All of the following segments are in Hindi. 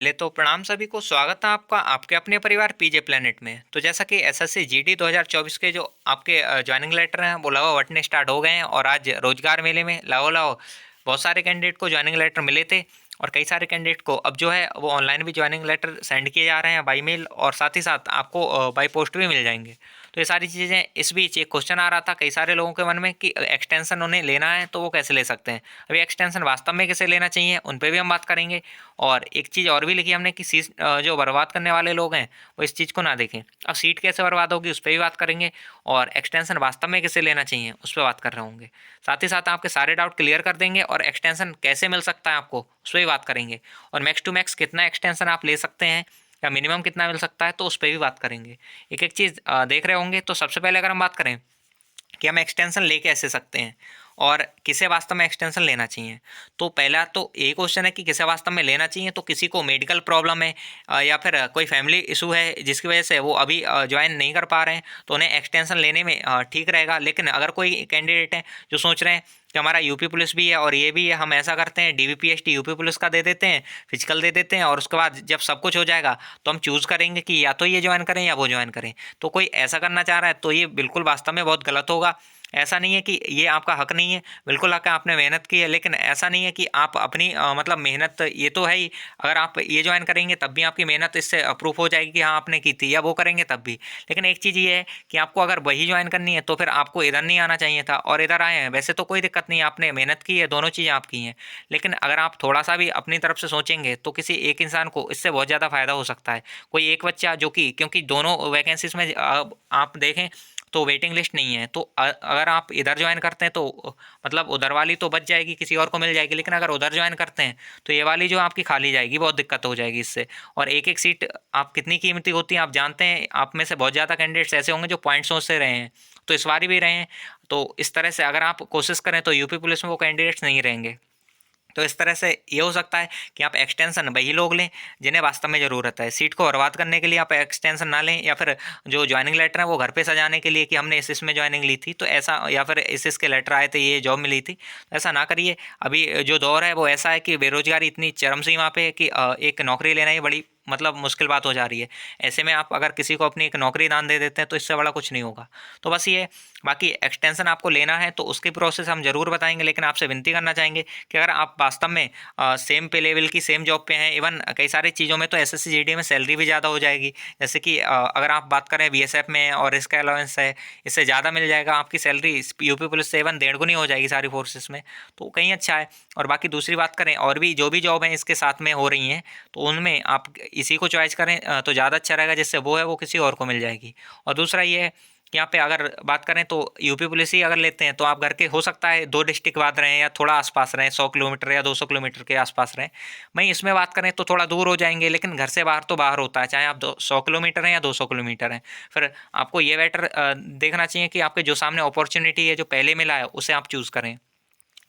ले तो प्रणाम सभी को, स्वागत है आपका आपके अपने परिवार पीजे प्लेनेट में। तो जैसा कि एसएससी जीडी 2024 के जो आपके ज्वाइनिंग लेटर हैं वो लगभग बंटने स्टार्ट हो गए हैं और आज रोजगार मेले में लाओ लाओ बहुत सारे कैंडिडेट को ज्वाइनिंग लेटर मिले थे। और कई सारे कैंडिडेट को अब जो है वो ऑनलाइन भी ज्वाइनिंग लेटर सेंड किए जा रहे हैं बाई मेल, और साथ ही साथ आपको बाई पोस्ट भी मिल जाएंगे। तो ये सारी चीज़ें, इस बीच एक क्वेश्चन आ रहा था कई सारे लोगों के मन में कि एक्सटेंशन उन्हें लेना है तो वो कैसे ले सकते हैं। अभी एक्सटेंशन वास्तव में कैसे लेना चाहिए उन पर भी हम बात करेंगे। और एक चीज़ और भी लिखी हमने कि सीट जो बर्बाद करने वाले लोग हैं वो इस चीज़ को ना देखें। अब सीट कैसे बर्बाद होगी उस पर भी बात करेंगे, और एक्सटेंशन वास्तव में कैसे लेना चाहिए उस पर बात कर रहे होंगे। साथ ही साथ आपके सारे डाउट क्लियर कर देंगे, और एक्सटेंशन कैसे मिल सकता है आपको उस पर भी बात करेंगे। और मैक्स टू मैक्स कितना एक्सटेंशन आप ले सकते हैं या मिनिमम कितना मिल सकता है तो उस पर भी बात करेंगे। एक एक चीज़ देख रहे होंगे। तो सबसे पहले अगर हम बात करें कि हम एक्सटेंशन ले कैसे सकते हैं और किसे वास्तव में एक्सटेंशन लेना चाहिए, तो पहला तो यही क्वेश्चन है कि किसे वास्तव में लेना चाहिए। तो किसी को मेडिकल प्रॉब्लम है या फिर कोई फैमिली इशू है जिसकी वजह से वो अभी ज्वाइन नहीं कर पा रहे हैं, तो उन्हें एक्सटेंशन लेने में ठीक रहेगा। लेकिन अगर कोई कैंडिडेट है जो सोच रहे हैं कि हमारा यूपी पुलिस भी है और ये भी है, हम ऐसा करते हैं डीवीपीएसटी यूपी पुलिस का दे देते हैं, फिजिकल दे देते हैं, और उसके बाद जब सब कुछ हो जाएगा तो हम चूज़ करेंगे कि या तो ये ज्वाइन करें या वो ज्वाइन करें। तो कोई ऐसा करना चाह रहा है तो ये बिल्कुल वास्तव में बहुत गलत होगा। ऐसा नहीं है कि ये आपका हक नहीं है, बिल्कुल हक है, आपने मेहनत की है। लेकिन ऐसा नहीं है कि आप अपनी मतलब मेहनत ये तो है ही, अगर आप ये ज्वाइन करेंगे तब भी आपकी मेहनत इससे प्रूफ हो जाएगी कि हाँ आपने की थी, या वो करेंगे तब भी। लेकिन एक चीज़ ये है कि आपको अगर वही ज्वाइन करनी है तो फिर आपको इधर नहीं आना चाहिए था, और इधर आए हैं वैसे तो कोई दिक्कत नहीं है, आपने मेहनत की है, दोनों चीज़ें आपकी हैं। लेकिन अगर आप थोड़ा सा भी अपनी तरफ से सोचेंगे तो किसी एक इंसान को इससे बहुत ज़्यादा फायदा हो सकता है। कोई एक बच्चा जो कि, क्योंकि दोनों वैकेंसीज में आप देखें तो वेटिंग लिस्ट नहीं है, तो अगर आप इधर ज्वाइन करते हैं तो मतलब उधर वाली तो बच जाएगी, किसी और को मिल जाएगी। लेकिन अगर उधर ज्वाइन करते हैं तो ये वाली जो आपकी खाली जाएगी, बहुत दिक्कत हो जाएगी इससे। और एक एक सीट आप कितनी कीमती होती है आप जानते हैं। आप में से बहुत ज़्यादा कैंडिडेट्स ऐसे होंगे जो पॉइंट सोच से रहे हैं, तो इस बारी भी रहे हैं। तो इस तरह से अगर आप कोशिश करें तो यूपी पुलिस में वो कैंडिडेट्स नहीं रहेंगे। तो इस तरह से ये हो सकता है कि आप एक्सटेंशन वही लोग लें जिन्हें वास्तव में ज़रूरत है। सीट को बर्बाद करने के लिए आप एक्सटेंशन ना लें, या फिर जो ज्वाइनिंग लेटर है वो घर पे सजाने के लिए कि हमने इस इसमें ज्वाइनिंग ली थी तो ऐसा, या फिर इस इसके लेटर आए थे, ये जॉब मिली थी, ऐसा ना करिए। अभी जो दौर है वो ऐसा है कि बेरोजगारी इतनी चरम सीमा पे है कि एक नौकरी लेना ही बड़ी मतलब मुश्किल बात हो जा रही है। ऐसे में आप अगर किसी को अपनी एक नौकरी दान दे देते हैं तो इससे बड़ा कुछ नहीं होगा। तो बस ये, बाकी एक्सटेंशन आपको लेना है तो उसकी प्रोसेस हम ज़रूर बताएंगे। लेकिन आपसे विनती करना चाहेंगे कि अगर आप वास्तव में सेम पे लेवल की सेम जॉब पे हैं, इवन कई सारी चीज़ों में तो एसएससी जीडी में सैलरी भी ज़्यादा हो जाएगी। जैसे कि अगर आप बात करें बीएसएफ में और इसका अलाउंस है, इससे ज़्यादा मिल जाएगा आपकी सैलरी यूपी पुलिस से, इवन 1.5 गुनी हो जाएगी सारी फोर्सेस में। तो कहीं अच्छा है। और बाकी दूसरी बात करें, और भी जो भी जॉब हैं इसके साथ में हो रही हैं तो उनमें आप इसी को चॉइस करें तो ज़्यादा अच्छा रहेगा, जिससे वो है वो किसी और को मिल जाएगी। और दूसरा ये है कि यहाँ पे अगर बात करें तो यूपी पुलिस ही अगर लेते हैं तो आप घर के हो सकता है 2 डिस्ट्रिक्ट बाद रहें या थोड़ा आसपास रहें, 100 किलोमीटर या 200 किलोमीटर के आसपास रहें। वहीं इसमें बात करें तो थोड़ा दूर हो जाएंगे, लेकिन घर से बाहर तो बाहर होता है, चाहे आप 100 किलोमीटर हैं या 200 किलोमीटर हैं। फिर आपको ये बेटर देखना चाहिए कि आपके जो सामने अपॉर्चुनिटी है जो पहले मिला है उसे आप चूज़ करें।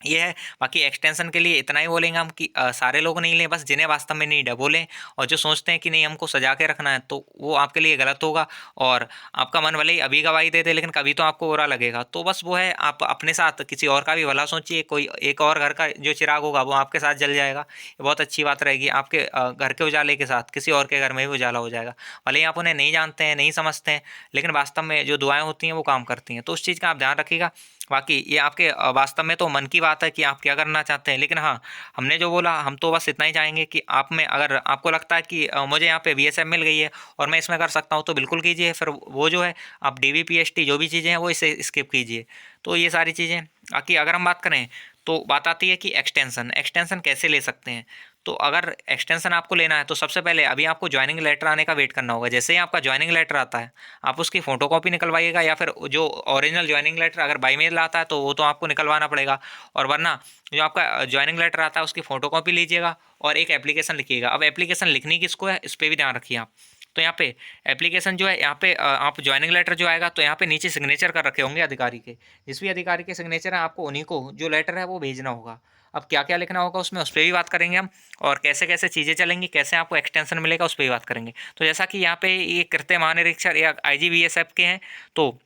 ये है। बाकी एक्सटेंशन के लिए इतना ही बोलेंगे हम कि सारे लोग नहीं लें, बस जिन्हें वास्तव में नीड है वो लें। और जो सोचते हैं कि नहीं हमको सजा के रखना है तो वो आपके लिए गलत होगा। और आपका मन भले ही अभी गवाही दे दे लेकिन कभी तो आपको बुरा लगेगा। तो बस वो है, आप अपने साथ किसी और का भी भला सोचिए, कोई एक और घर का जो चिराग होगा वो आपके साथ जल जाएगा, ये बहुत अच्छी बात रहेगी। आपके घर के उजाले के साथ किसी और के घर में भी उजाला हो जाएगा। भले ही आप उन्हें नहीं जानते हैं, नहीं समझते हैं, लेकिन वास्तव में जो दुआएं होती हैं वो काम करती हैं। तो उस चीज़ का आप ध्यान रखिएगा। बाकी ये आपके वास्तव में तो मन की बात है कि आप क्या करना चाहते हैं। लेकिन हाँ, हमने जो बोला हम तो बस इतना ही चाहेंगे कि आप में अगर आपको लगता है कि मुझे यहाँ पे बीएसएफ मिल गई है और मैं इसमें कर सकता हूँ तो बिल्कुल कीजिए। फिर वो जो है आप डीवीपीएसटी जो भी चीज़ें हैं वो इसे स्किप कीजिए। तो ये सारी चीज़ें। बाकी अगर हम बात करें तो बात आती है कि एक्सटेंशन एक्सटेंशन कैसे ले सकते हैं। तो अगर एक्सटेंशन आपको लेना है तो सबसे पहले अभी आपको ज्वाइनिंग लेटर आने का वेट करना होगा। जैसे ही आपका ज्वाइनिंग लेटर आता है आप उसकी फ़ोटोकॉपी निकलवाइएगा, या फिर जो ओरिजिनल ज्वाइनिंग लेटर अगर बाई मेल आता है तो वो तो आपको निकलवाना पड़ेगा। और वरना जो आपका ज्वाइनिंग लेटर आता है उसकी फ़ोटोकॉपी लीजिएगा और एक एप्लीकेशन लिखिएगा। अब एप्लीकेशन लिखनी किसको है इस पर भी ध्यान रखिए आप। तो यहाँ पे एप्लीकेशन जो है, यहाँ पे आप ज्वाइनिंग लेटर जो आएगा तो यहाँ पे नीचे सिग्नेचर कर रखे होंगे अधिकारी के। जिस भी अधिकारी के सिग्नेचर है आपको उन्हीं को जो लेटर है वो भेजना होगा। अब क्या क्या लिखना होगा उसमें उस पर भी बात करेंगे हम। और कैसे कैसे चीज़ें चलेंगी, कैसे आपको एक्सटेंशन मिलेगा उस पर भी बात करेंगे। तो जैसा कि यहाँ पे ये कृत्य महानिरीक्षक या आईजीबीएसएफ के हैं, तो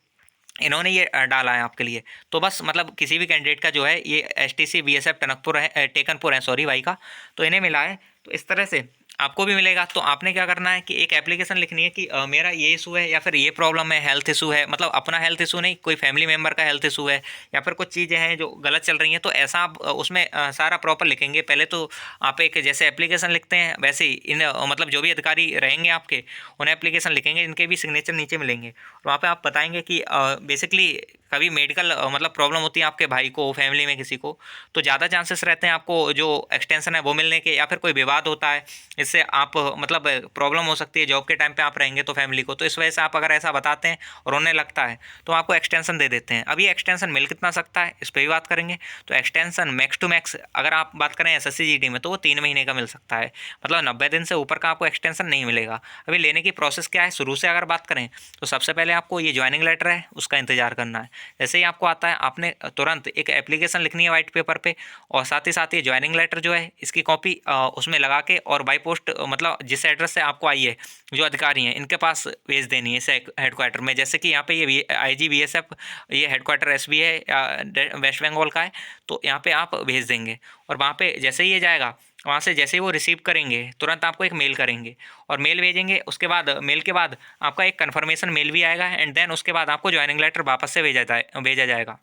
इन्होंने ये डाला है आपके लिए। तो बस मतलब किसी भी कैंडिडेट का जो है ये एसटीसी बीएसएफ टनकपुर है टेकनपुर है, सॉरी भाई का, तो इन्हें मिला है। तो इस तरह से आपको भी मिलेगा। तो आपने क्या करना है कि एक एप्लीकेशन लिखनी है कि मेरा ये इशू है या फिर ये प्रॉब्लम है, हेल्थ इशू है, मतलब अपना हेल्थ इशू नहीं, कोई फैमिली मेम्बर का हेल्थ इशू है, या फिर कुछ चीज़ें हैं जो गलत चल रही हैं। तो ऐसा आप उसमें सारा प्रॉपर लिखेंगे। पहले तो आप एक जैसे एप्लीकेशन लिखते हैं वैसे ही इन मतलब जो भी अधिकारी रहेंगे आपके, उन्हें एप्लीकेशन लिखेंगे, इनके भी सिग्नेचर नीचे मिलेंगे। वहाँ पे आप बताएंगे कि बेसिकली कभी मेडिकल मतलब प्रॉब्लम होती है आपके भाई को, फैमिली में किसी को, तो ज़्यादा चांसेस रहते हैं आपको जो एक्सटेंशन है वो मिलने के, या फिर कोई विवाद होता है, इससे आप मतलब प्रॉब्लम हो सकती है जॉब के टाइम पे आप रहेंगे तो फैमिली को, तो इस वजह से आप अगर ऐसा बताते हैं और उन्हें लगता है तो आपको एक्सटेंशन दे देते हैं। अभी एक्सटेंशन मिल कितना सकता है इस पर भी बात करेंगे। तो एक्सटेंशन मैक्स टू मैक्स अगर आप बात करें एसएससी जीडी में तो वो 3 महीने का मिल सकता है, मतलब 90 दिन से ऊपर का आपको एक्सटेंशन नहीं मिलेगा। अभी लेने की प्रोसेस क्या है शुरू से अगर बात करें तो सबसे पहले आपको ये ज्वाइनिंग लेटर है उसका इंतजार करना है। जैसे ही आपको आता है आपने तुरंत एक एप्लीकेशन लिखनी है वाइट पेपर पे, और साथ ही ये ज्वाइनिंग लेटर जो है इसकी कॉपी उसमें लगा के और बाई पोस्ट मतलब जिस एड्रेस से आपको आई है जो अधिकारी हैं इनके पास भेज देनी है इस हेडक्वार्टर में। जैसे कि यहाँ पे ये IG BSF ये हेडक्वार्टर SB है वेस्ट बंगाल का है, तो यहाँ पे आप भेज देंगे। और वहाँ पे जैसे ही ये जाएगा, वहाँ से जैसे ही वो रिसीव करेंगे तुरंत आपको एक मेल करेंगे और मेल भेजेंगे। उसके बाद मेल के बाद आपका एक कन्फर्मेशन मेल भी आएगा, एंड देन उसके बाद आपको ज्वाइनिंग लेटर वापस से भेजा जाएगा।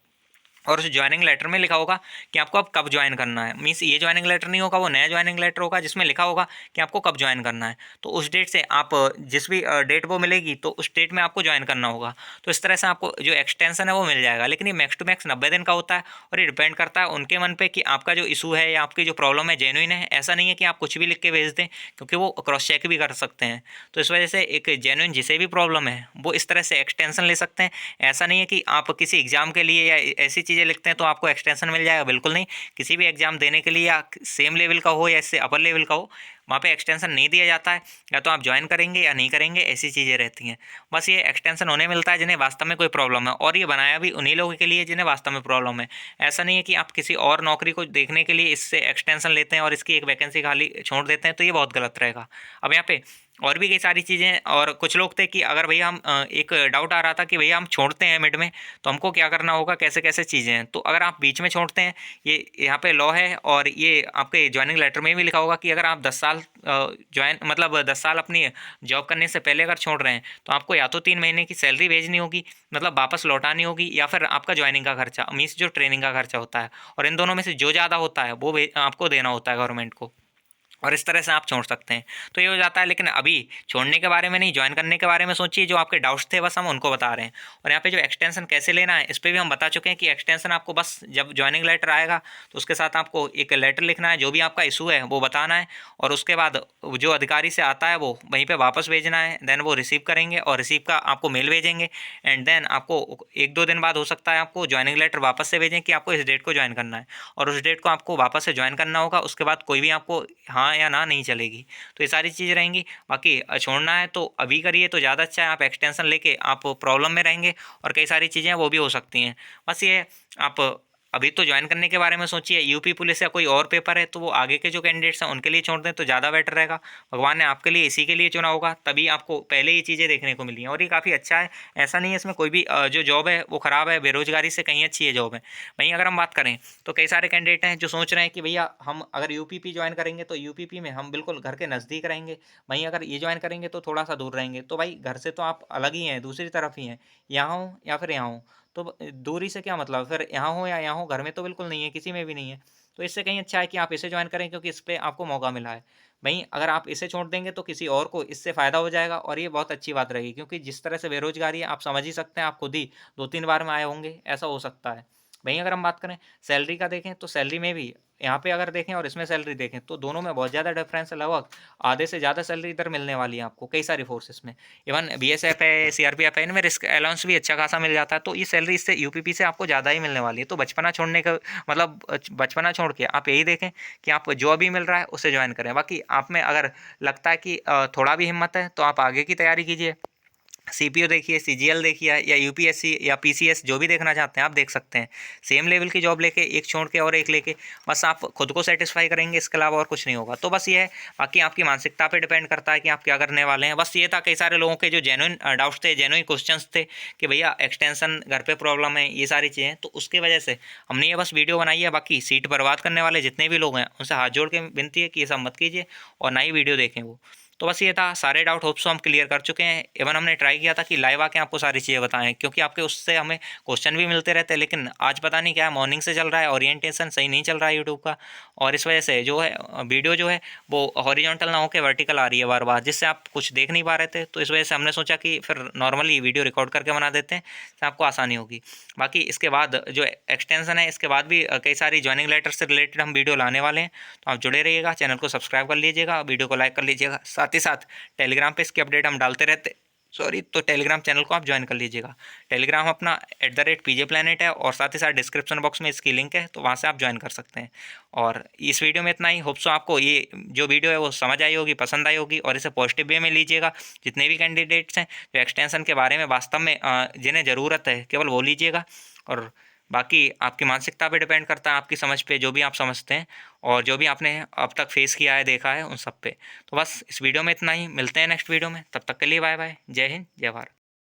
और उस ज्वाइनिंग लेटर में लिखा होगा कि आपको अब कब ज्वाइन करना है। मीन्स ये ज्वाइनिंग लेटर नहीं होगा, वो नया ज्वाइनिंग लेटर होगा जिसमें लिखा होगा कि आपको कब ज्वाइन करना है। तो उस डेट से आप जिस भी डेट वो मिलेगी तो उस डेट में आपको ज्वाइन करना होगा। तो इस तरह से आपको जो एक्सटेंशन है वो मिल जाएगा। लेकिन ये मैक्स टू मैक्स 90 दिन का होता है, और ये डिपेंड करता है उनके मन पे कि आपका जो इशू है या आपकी जो प्रॉब्लम है जेन्युइन है। ऐसा नहीं है कि आप कुछ भी लिख के भेज दें, क्योंकि वो क्रॉस चेक भी कर सकते हैं। तो इस वजह से एक जेन्युइन जिसे भी प्रॉब्लम है वो इस तरह से एक्सटेंशन ले सकते हैं। ऐसा नहीं है कि आप किसी एग्ज़ाम के लिए या ऐसी चीज़ें लिखते हैं तो आपको एक्सटेंशन मिल जाएगा, बिल्कुल नहीं। किसी भी एग्ज़ाम देने के लिए या सेम लेवल का हो या इससे अपर लेवल का हो, वहाँ पे एक्सटेंशन नहीं दिया जाता है। या तो आप ज्वाइन करेंगे या नहीं करेंगे, ऐसी चीज़ें रहती हैं। बस ये एक्सटेंशन उन्हें मिलता है जिन्हें वास्तव में कोई प्रॉब्लम है, और ये बनाया भी उन्हीं लोगों के लिए जिन्हें वास्तव में प्रॉब्लम है। ऐसा नहीं है कि आप किसी और नौकरी को देखने के लिए इससे एक्सटेंशन लेते हैं और इसकी एक वैकेंसी खाली छोड़ देते हैं, तो ये बहुत गलत रहेगा। अब यहाँ पे और भी कई सारी चीज़ें, और कुछ लोग थे कि अगर भैया हम एक डाउट आ रहा था कि भैया हम छोड़ते हैं मिड में तो हमको क्या करना होगा, कैसे कैसे चीज़ें हैं। तो अगर आप बीच में छोड़ते हैं, ये यहाँ पे लॉ है और ये आपके ज्वाइनिंग लेटर में भी लिखा होगा कि अगर आप 10 साल ज्वाइन मतलब 10 साल अपनी जॉब करने से पहले अगर छोड़ रहे हैं तो आपको या तो 3 महीने की सैलरी भेजनी होगी, मतलब वापस लौटानी होगी, या फिर आपका ज्वाइनिंग का खर्चा मीन्स जो ट्रेनिंग का खर्चा होता है, और इन दोनों में से जो ज़्यादा होता है वो आपको देना होता है गवर्नमेंट को। और इस तरह से आप छोड़ सकते हैं। तो ये हो जाता है। लेकिन अभी छोड़ने के बारे में नहीं, ज्वाइन करने के बारे में सोचिए। जो आपके डाउट्स थे बस हम उनको बता रहे हैं। और यहाँ पे जो एक्सटेंशन कैसे लेना है इस पर भी हम बता चुके हैं कि एक्सटेंशन आपको बस जब ज्वाइनिंग लेटर आएगा तो उसके साथ आपको एक लेटर लिखना है, जो भी आपका इशू है वो बताना है, और उसके बाद जो अधिकारी से आता है वो वहीं पर वापस भेजना है। देन वो रिसीव करेंगे और रिसीव का आपको मेल भेजेंगे, एंड देन आपको 1-2 दिन बाद हो सकता है आपको ज्वाइनिंग लेटर वापस से भेजें कि आपको इस डेट को ज्वाइन करना है, और उस डेट को आपको वापस से ज्वाइन करना होगा। उसके बाद कोई भी आपको हाँ या ना नहीं चलेगी। तो ये सारी चीज़ें रहेंगी। बाकी छोड़ना है तो अभी करिए तो ज़्यादा अच्छा है। आप एक्सटेंशन लेके आप प्रॉब्लम में रहेंगे और कई सारी चीज़ें हैं वो भी हो सकती हैं। बस ये आप अभी तो ज्वाइन करने के बारे में सोचिए। यूपी पुलिस या कोई और पेपर है तो वो आगे के जो कैंडिडेट्स हैं उनके लिए छोड़ दें तो ज़्यादा बेटर रहेगा। भगवान ने आपके लिए इसी के लिए चुना होगा, तभी आपको पहले ये चीज़ें देखने को मिली हैं, और ये काफ़ी अच्छा है। ऐसा नहीं है इसमें कोई भी जो जॉब है वो ख़राब है, बेरोजगारी से कहीं अच्छी है जॉब है। वहीं अगर हम बात करें तो कई सारे कैंडिडेट हैं जो सोच रहे हैं कि भैया हम अगर यूपीपी ज्वाइन करेंगे तो यूपीपी में हम बिल्कुल घर के नज़दीक रहेंगे, वहीं अगर ये ज्वाइन करेंगे तो थोड़ा सा दूर रहेंगे। तो भाई घर से तो आप अलग ही हैं, दूसरी तरफ ही हैं, यहाँ हो या फिर यहाँ हो। तो दूरी से क्या मतलब, फिर यहाँ हो या यहाँ हो, घर में तो बिल्कुल नहीं है, किसी में भी नहीं है। तो इससे कहीं अच्छा है कि आप इसे ज्वाइन करें, क्योंकि इस पे आपको मौका मिला है। वहीं अगर आप इसे छोड़ देंगे तो किसी और को इससे फ़ायदा हो जाएगा, और ये बहुत अच्छी बात रहेगी, क्योंकि जिस तरह से बेरोज़गारी है आप समझ ही सकते हैं। आप खुद ही 2-3 बार में आए होंगे, ऐसा हो सकता है। वहीं अगर हम बात करें सैलरी का देखें तो सैलरी में भी यहाँ पे अगर देखें और इसमें सैलरी देखें तो दोनों में बहुत ज़्यादा डिफरेंस है। लगभग आधे से ज़्यादा सैलरी इधर मिलने वाली है आपको कई सारी फोर्सेस में। इवन BSF है, CRPF है, इनमें रिस्क अलाउंस भी अच्छा खासा मिल जाता है। तो ये सैलरी इससे यूपीपी से आपको ज़्यादा ही मिलने वाली है। तो बचपना छोड़ने का मतलब बचपना छोड़ के आप यही देखें कि आप जो भी मिल रहा है उसे ज्वाइन करें। बाकी आप में अगर लगता है कि थोड़ा भी हिम्मत है तो आप आगे की तैयारी कीजिए। सीपीयू देखिए, सीजीएल देखिए, या यूपीएससी या पीसीएस, जो भी देखना चाहते हैं आप देख सकते हैं। सेम लेवल की जॉब लेके, एक छोड़ के और एक लेके, बस आप खुद को सेटिस्फाई करेंगे, इसके अलावा और कुछ नहीं होगा। तो बस ये है, बाकी आपकी मानसिकता पे डिपेंड करता है कि आप क्या करने वाले हैं। बस ये था, कई सारे लोगों के जो जेन्युइन डाउट्स थे, जेन्युइन क्वेश्चंस थे कि भैया एक्सटेंशन घर पे प्रॉब्लम है, ये सारी चीज़ें, तो उसकी वजह से हमने ये बस वीडियो बनाई है। बाकी सीट बर्बाद करने वाले जितने भी लोग हैं उनसे हाथ जोड़ के विनती है कि ये सब मत कीजिए और ना ही वीडियो देखें वो। तो बस ये था, सारे डाउट होप्स हम क्लियर कर चुके हैं। इवन हमने ट्राई किया था कि लाइव आके आपको सारी चीज़ें बताएं, क्योंकि आपके उससे हमें क्वेश्चन भी मिलते रहते हैं। लेकिन आज पता नहीं क्या है, मॉर्निंग से चल रहा है, ओरिएंटेशन सही नहीं चल रहा है यूट्यूब का, और इस वजह से जो है वीडियो जो है वो हॉरिजॉन्टल ना होकर वर्टिकल आ रही है बार बार, जिससे आप कुछ देख नहीं पा रहे थे। तो इस वजह से हमने सोचा कि फिर नॉर्मली वीडियो रिकॉर्ड करके बना देते हैं, तो आपको आसानी होगी। बाकी इसके बाद जो एक्सटेंशन है, इसके बाद भी कई सारी ज्वाइनिंग लेटर से रिलेटेड हम वीडियो लाने वाले हैं। तो आप जुड़े रहिएगा, चैनल को सब्सक्राइब कर लीजिएगा, वीडियो को लाइक कर लीजिएगा। साथ ही साथ टेलीग्राम पे इसकी अपडेट हम डालते रहते, सॉरी, तो टेलीग्राम चैनल को आप ज्वाइन कर लीजिएगा। टेलीग्राम अपना @PJ Planet है, और साथ ही साथ डिस्क्रिप्शन बॉक्स में इसकी लिंक है, तो वहाँ से आप ज्वाइन कर सकते हैं। और इस वीडियो में इतना ही। होप सो आपको ये जो वीडियो है वो समझ आई होगी, पसंद आई होगी, और इसे पॉजिटिव वे में लीजिएगा। जितने भी कैंडिडेट्स हैं जो एक्सटेंशन के बारे में वास्तव में जिन्हें ज़रूरत है, केवल वो लीजिएगा। और बाकी आपकी मानसिकता पे डिपेंड करता है, आपकी समझ पे, जो भी आप समझते हैं और जो भी आपने अब तक फेस किया है, देखा है, उन सब पे। तो बस इस वीडियो में इतना ही, मिलते हैं नेक्स्ट वीडियो में, तब तक के लिए बाय बाय, जय हिंद, जय भारत।